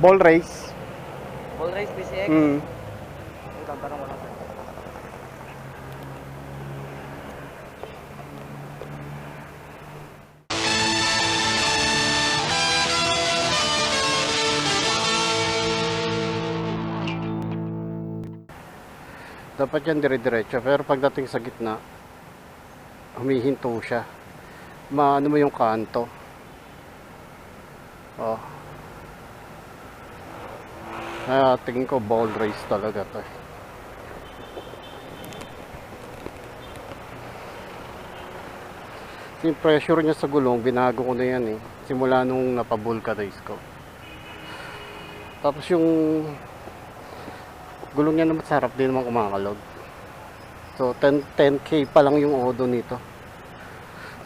Ball race. Ball race PCX. Ito, tanong mo lang. Dapat yan dire-diretso, pero pagdating sa gitna, humihinto siya. Maano mo yung kanto. Oh. Tingin ko ball race talaga to. Yung pressure niya sa gulong, binago ko na yan eh. Simula nung napavulcanize ko. Tapos yung gulong niya naman sarap din naman kumakalog. So 10K pa lang yung odo nito.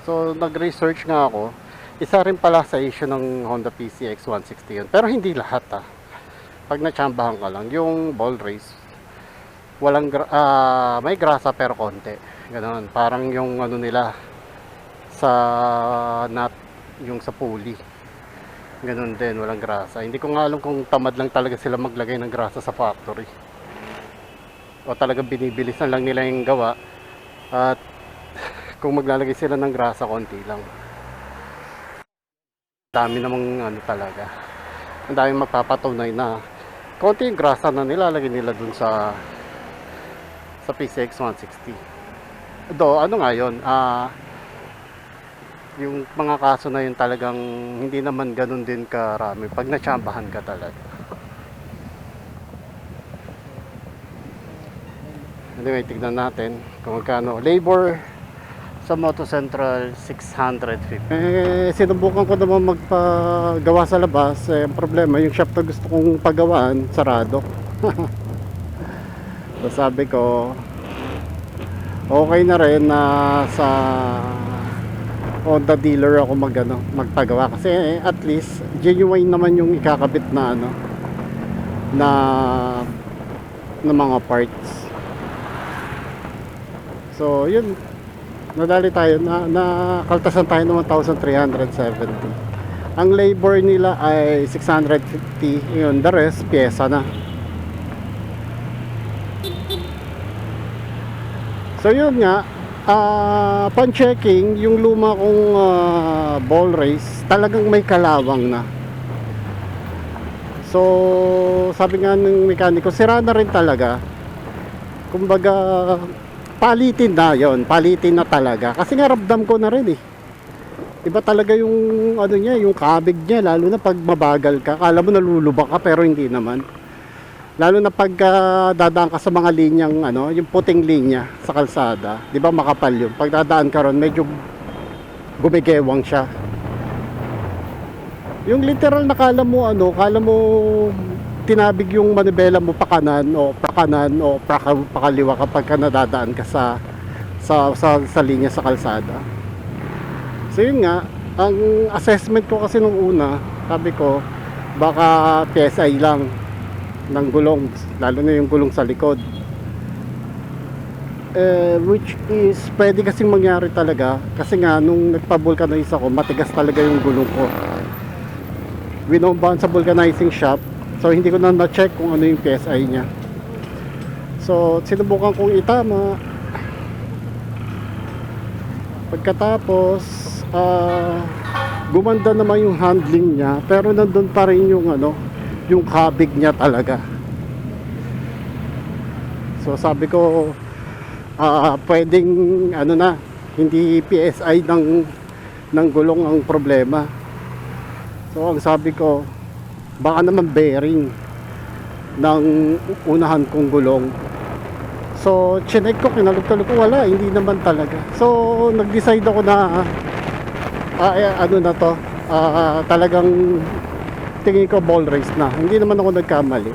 So nag-research nga ako. Isa rin pala sa issue ng Honda PCX 160 yun. Pero hindi lahat Pag natsambahan ka lang, yung ball race, walang may grasa pero konti. Ganon. Parang yung ano nila sa nut, yung sa pulley. Ganon din, walang grasa. Hindi ko nga alam kung tamad lang talaga sila maglagay ng grasa sa factory. O talagang binibilisan lang nila yung gawa. At kung maglalagay sila ng grasa, konti lang. Dami namang ano talaga. Ang daming magpapatunay na konti yung grasa na nilalagay nila dun sa PCX 160. Do, ano nga yun? Yung mga kaso na yun talagang hindi naman ganun din karami pag natsambahan ka talaga. Anyway, tignan natin kung magkano. Labor sa Moto Central 650. Sinubukan ko naman magpagawa sa labas. Ang problema, yung shop na gusto kong pagawaan, sarado. So sabi ko, okay na rin na sa Honda dealer ako magpagawa kasi at least genuine naman yung ikakabit na na mga parts. So yun, nadali tayo na kaltasan tayo ng 1,370. Ang labor nila ay 650, yun, the rest pyesa na. So yun nga, pan checking yung luma kong ball race, talagang may kalawang na. So sabi nga ng mekaniko, sira na rin talaga. Kumbaga palitin na yon, palitin na talaga. Kasi nga ramdam ko na rin eh. Iba talaga yung ano niya, yung kabig niya, lalo na pag mabagal ka. Akala mo nalulubak ka pero hindi naman. Lalo na pag dadaan ka sa mga linyang yung puting linya sa kalsada, 'di ba makapal 'yun. Pag dadaan ka ron, medyo gumigewang siya. Yung literal na kala mo tinabig yung manibela mo pakanan o pakaliwa kapag ka nadadaan ka sa linya sa kalsada. So yun nga, ang assessment ko kasi nung una, sabi ko baka PSI lang ng gulong, lalo na yung gulong sa likod, which is pwede kasing mangyari talaga kasi nga nung nagpa-vulcanize ako, matigas talaga yung gulong ko. Winombahan sa vulcanizing shop, so hindi ko na na-check kung ano yung PSI nya. So sinubukan kong itama. Pagkatapos gumanda naman yung handling nya, pero nandun pa rin yung yung kabig niya talaga. So sabi ko pwedeng hindi PSI ng gulong ang problema. So ang sabi ko, baka naman bearing ng unahan kong gulong. So chinek ko, kinalog-talog ko, wala, hindi naman talaga. So nag-decide ako na talagang tingin ko ball race na. Hindi naman ako nagkamali.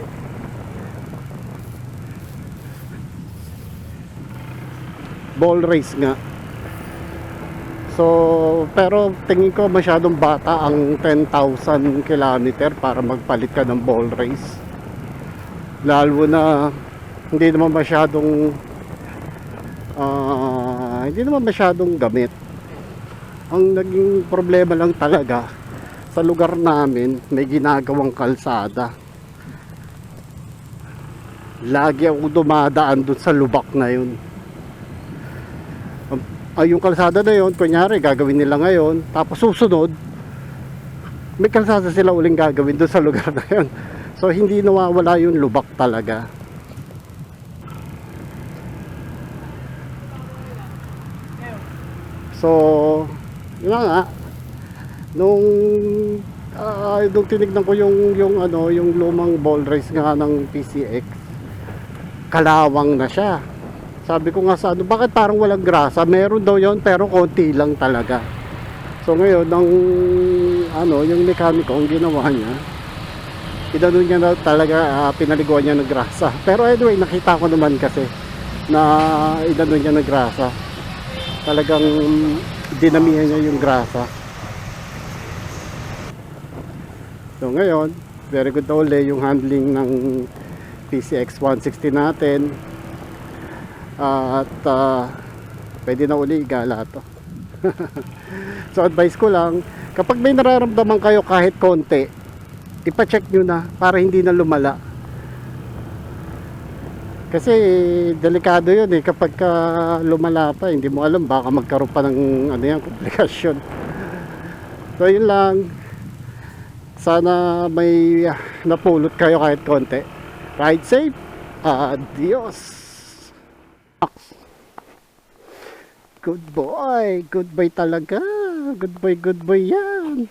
Ball race nga. So pero tingin ko masyadong bata ang 10,000 kilometer para magpalit ka ng ball race. Lalo na hindi naman masyadong gamit. Ang naging problema lang talaga, sa lugar namin may ginagawang kalsada. Lagi ako dumadaan dun sa lubak na yun. Yung kalsada na yun, kunyari gagawin nila ngayon, tapos susunod may kalsada sila uling gagawin dun sa lugar na yun. So hindi nawawala yung lubak talaga. So yun na nga, nung tinignan ko yung lumang ball race nga ng PCX, kalawang na siya. Sabi ko nga sa bakit parang walang grasa? Meron daw yon pero konti lang talaga. So ngayon, yung mekaniko, ang ginawa niya, inano niya na talaga, pinaliguan niya ng grasa. Pero anyway, nakita ko naman kasi na inano niya ng grasa. Talagang dinamihan niya yung grasa. So ngayon, very good na uli yung handling ng PCX 160 natin. At pwede na uli igala to. So advice ko lang, kapag may nararamdaman kayo kahit konti, ipacheck nyo na para hindi na lumala. Kasi delikado yun kapag lumala pa, hindi mo alam, baka magkaroon pa ng komplikasyon. So yun lang, sana may napulot kayo kahit konti. Ride safe. Adios. Good boy talaga. Good boy yan.